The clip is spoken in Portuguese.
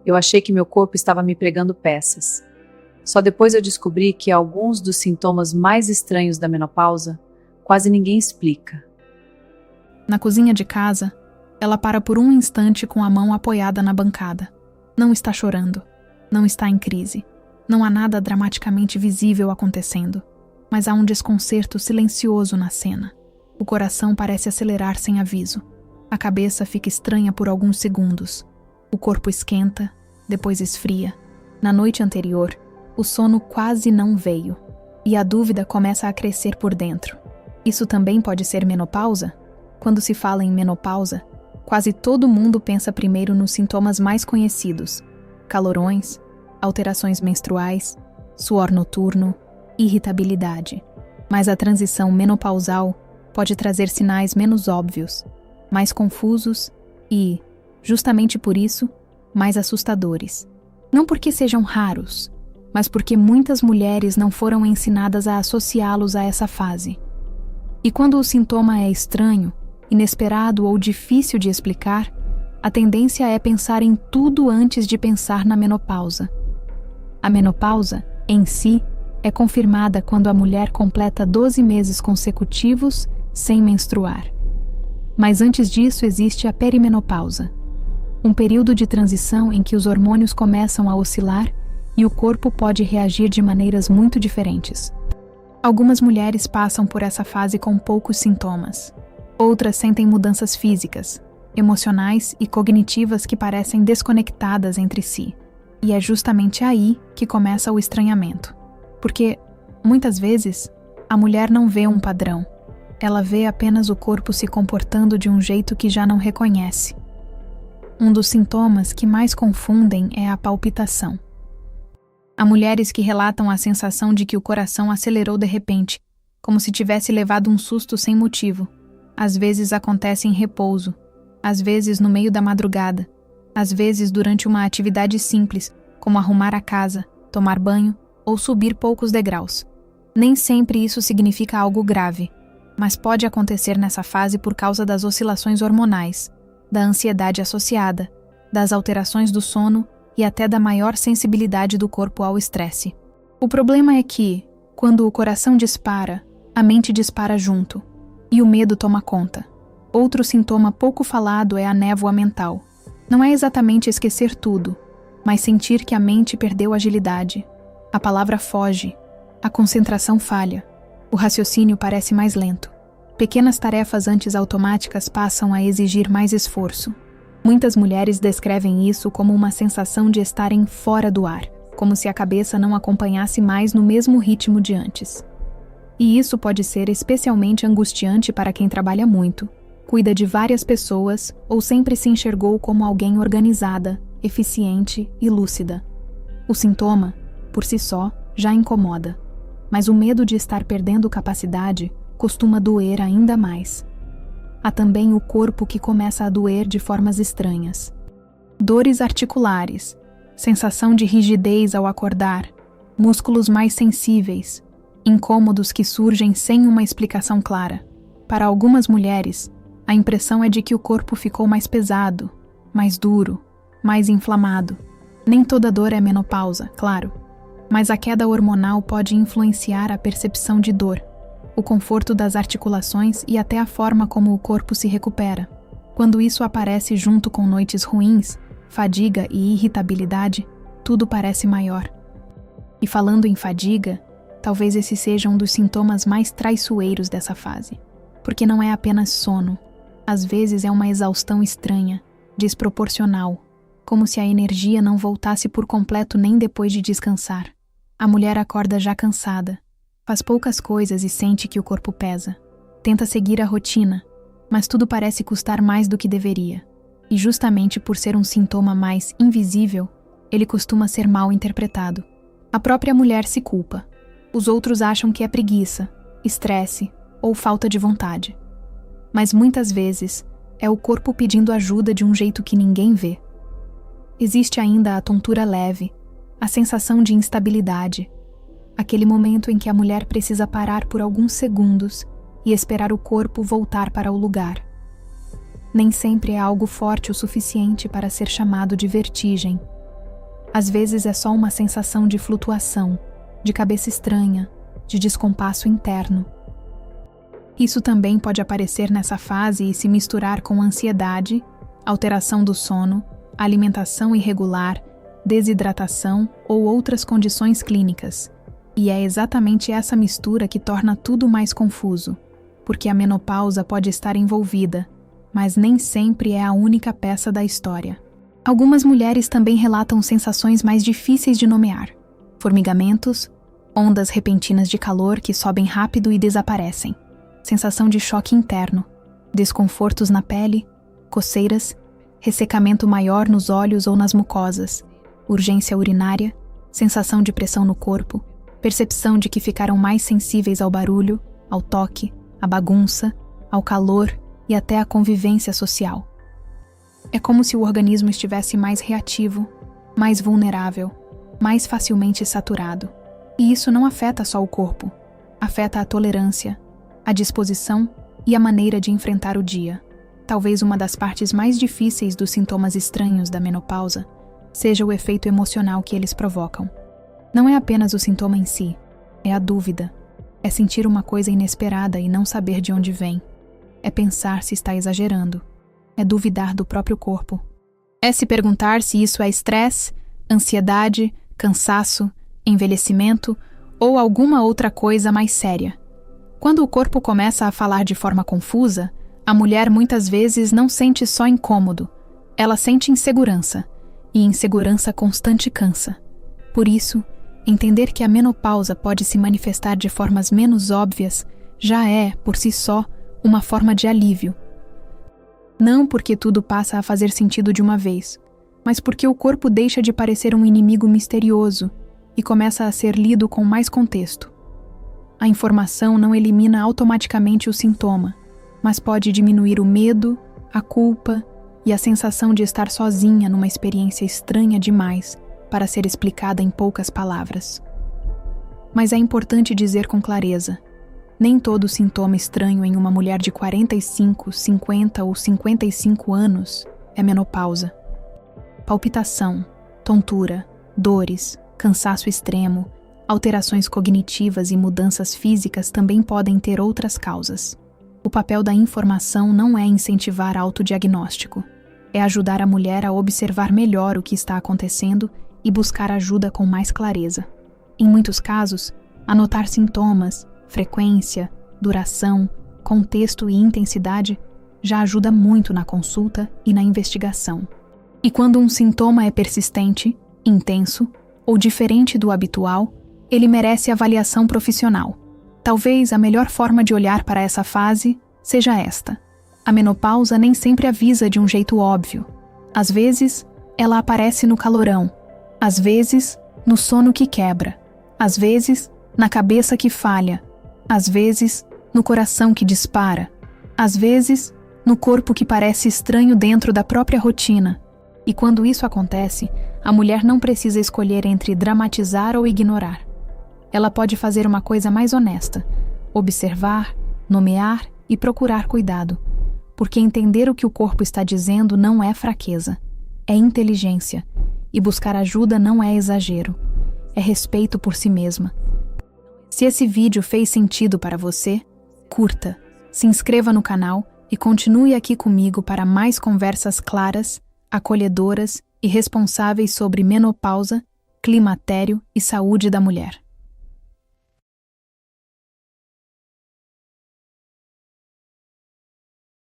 Eu achei que meu corpo estava me pregando peças. Só depois eu descobri que alguns dos sintomas mais estranhos da menopausa quase ninguém explica. Na cozinha de casa, ela para por um instante com a mão apoiada na bancada. Não está chorando. Não está em crise. Não há nada dramaticamente visível acontecendo. Mas há um desconcerto silencioso na cena. O coração parece acelerar sem aviso. A cabeça fica estranha por alguns segundos. O corpo esquenta, depois esfria. Na noite anterior, o sono quase não veio. E a dúvida começa a crescer por dentro. Isso também pode ser menopausa? Quando se fala em menopausa, quase todo mundo pensa primeiro nos sintomas mais conhecidos: calorões, alterações menstruais, suor noturno, irritabilidade. Mas a transição menopausal pode trazer sinais menos óbvios, mais confusos e, justamente por isso, mais assustadores. Não porque sejam raros, mas porque muitas mulheres não foram ensinadas a associá-los a essa fase. E quando o sintoma é estranho, inesperado ou difícil de explicar, a tendência é pensar em tudo antes de pensar na menopausa. A menopausa, em si, é confirmada quando a mulher completa 12 meses consecutivos sem menstruar. Mas antes disso existe a perimenopausa, um período de transição em que os hormônios começam a oscilar e o corpo pode reagir de maneiras muito diferentes. Algumas mulheres passam por essa fase com poucos sintomas. Outras sentem mudanças físicas, emocionais e cognitivas que parecem desconectadas entre si. E é justamente aí que começa o estranhamento. Porque, muitas vezes, a mulher não vê um padrão. Ela vê apenas o corpo se comportando de um jeito que já não reconhece. Um dos sintomas que mais confundem é a palpitação. Há mulheres que relatam a sensação de que o coração acelerou de repente, como se tivesse levado um susto sem motivo. Às vezes acontece em repouso, às vezes no meio da madrugada, às vezes durante uma atividade simples, como arrumar a casa, tomar banho ou subir poucos degraus. Nem sempre isso significa algo grave, mas pode acontecer nessa fase por causa das oscilações hormonais, da ansiedade associada, das alterações do sono e até da maior sensibilidade do corpo ao estresse. O problema é que, quando o coração dispara, a mente dispara junto, e o medo toma conta. Outro sintoma pouco falado é a névoa mental. Não é exatamente esquecer tudo, mas sentir que a mente perdeu agilidade. A palavra foge, a concentração falha, o raciocínio parece mais lento. Pequenas tarefas antes automáticas passam a exigir mais esforço. Muitas mulheres descrevem isso como uma sensação de estarem fora do ar, como se a cabeça não acompanhasse mais no mesmo ritmo de antes. E isso pode ser especialmente angustiante para quem trabalha muito, cuida de várias pessoas ou sempre se enxergou como alguém organizada, eficiente e lúcida. O sintoma, por si só, já incomoda, mas o medo de estar perdendo capacidade costuma doer ainda mais. Há também o corpo que começa a doer de formas estranhas. Dores articulares, sensação de rigidez ao acordar, músculos mais sensíveis, incômodos que surgem sem uma explicação clara. Para algumas mulheres, a impressão é de que o corpo ficou mais pesado, mais duro, mais inflamado. Nem toda dor é menopausa, claro, mas a queda hormonal pode influenciar a percepção de dor, o conforto das articulações e até a forma como o corpo se recupera. Quando isso aparece junto com noites ruins, fadiga e irritabilidade, tudo parece maior. E falando em fadiga, talvez esse seja um dos sintomas mais traiçoeiros dessa fase, porque não é apenas sono. Às vezes é uma exaustão estranha, desproporcional, como se a energia não voltasse por completo nem depois de descansar. A mulher acorda já cansada, faz poucas coisas e sente que o corpo pesa. Tenta seguir a rotina, mas tudo parece custar mais do que deveria. E justamente por ser um sintoma mais invisível, ele costuma ser mal interpretado. A própria mulher se culpa. Os outros acham que é preguiça, estresse ou falta de vontade. Mas muitas vezes é o corpo pedindo ajuda de um jeito que ninguém vê. Existe ainda a tontura leve, a sensação de instabilidade, aquele momento em que a mulher precisa parar por alguns segundos e esperar o corpo voltar para o lugar. Nem sempre é algo forte o suficiente para ser chamado de vertigem, Às vezes é só uma sensação de flutuação, de cabeça estranha, de descompasso interno. Isso também pode aparecer nessa fase e se misturar com ansiedade, alteração do sono, alimentação irregular, desidratação ou outras condições clínicas. E é exatamente essa mistura que torna tudo mais confuso, porque a menopausa pode estar envolvida, mas nem sempre é a única peça da história. Algumas mulheres também relatam sensações mais difíceis de nomear: formigamentos, ondas repentinas de calor que sobem rápido e desaparecem, sensação de choque interno, desconfortos na pele, coceiras, ressecamento maior nos olhos ou nas mucosas, urgência urinária, sensação de pressão no corpo, percepção de que ficaram mais sensíveis ao barulho, ao toque, à bagunça, ao calor e até à convivência social. É como se o organismo estivesse mais reativo, mais vulnerável, mais facilmente saturado. E isso não afeta só o corpo, afeta a tolerância, a disposição e a maneira de enfrentar o dia. Talvez uma das partes mais difíceis dos sintomas estranhos da menopausa seja o efeito emocional que eles provocam. Não é apenas o sintoma em si, é a dúvida, é sentir uma coisa inesperada e não saber de onde vem, é pensar se está exagerando, é duvidar do próprio corpo, é se perguntar se isso é estresse, ansiedade, cansaço, envelhecimento ou alguma outra coisa mais séria. Quando o corpo começa a falar de forma confusa, a mulher muitas vezes não sente só incômodo, ela sente insegurança, e insegurança constante cansa. Por isso, entender que a menopausa pode se manifestar de formas menos óbvias já é, por si só, uma forma de alívio. Não porque tudo passa a fazer sentido de uma vez, mas porque o corpo deixa de parecer um inimigo misterioso e começa a ser lido com mais contexto. A informação não elimina automaticamente o sintoma, mas pode diminuir o medo, a culpa e a sensação de estar sozinha numa experiência estranha demais para ser explicada em poucas palavras. Mas é importante dizer com clareza: nem todo sintoma estranho em uma mulher de 45, 50 ou 55 anos é menopausa. Palpitação, tontura, dores, cansaço extremo, alterações cognitivas e mudanças físicas também podem ter outras causas. O papel da informação não é incentivar autodiagnóstico, é ajudar a mulher a observar melhor o que está acontecendo e buscar ajuda com mais clareza. Em muitos casos, anotar sintomas, frequência, duração, contexto e intensidade já ajuda muito na consulta e na investigação. E quando um sintoma é persistente, intenso ou diferente do habitual, ele merece avaliação profissional. Talvez a melhor forma de olhar para essa fase seja esta: a menopausa nem sempre avisa de um jeito óbvio. Às vezes, ela aparece no calorão, às vezes, no sono que quebra, às vezes, na cabeça que falha, às vezes, no coração que dispara, às vezes, no corpo que parece estranho dentro da própria rotina. E quando isso acontece, a mulher não precisa escolher entre dramatizar ou ignorar. Ela pode fazer uma coisa mais honesta: observar, nomear e procurar cuidado. Porque entender o que o corpo está dizendo não é fraqueza, é inteligência. E buscar ajuda não é exagero, é respeito por si mesma. Se esse vídeo fez sentido para você, curta, se inscreva no canal e continue aqui comigo para mais conversas claras, acolhedoras e responsáveis sobre menopausa, climatério e saúde da mulher.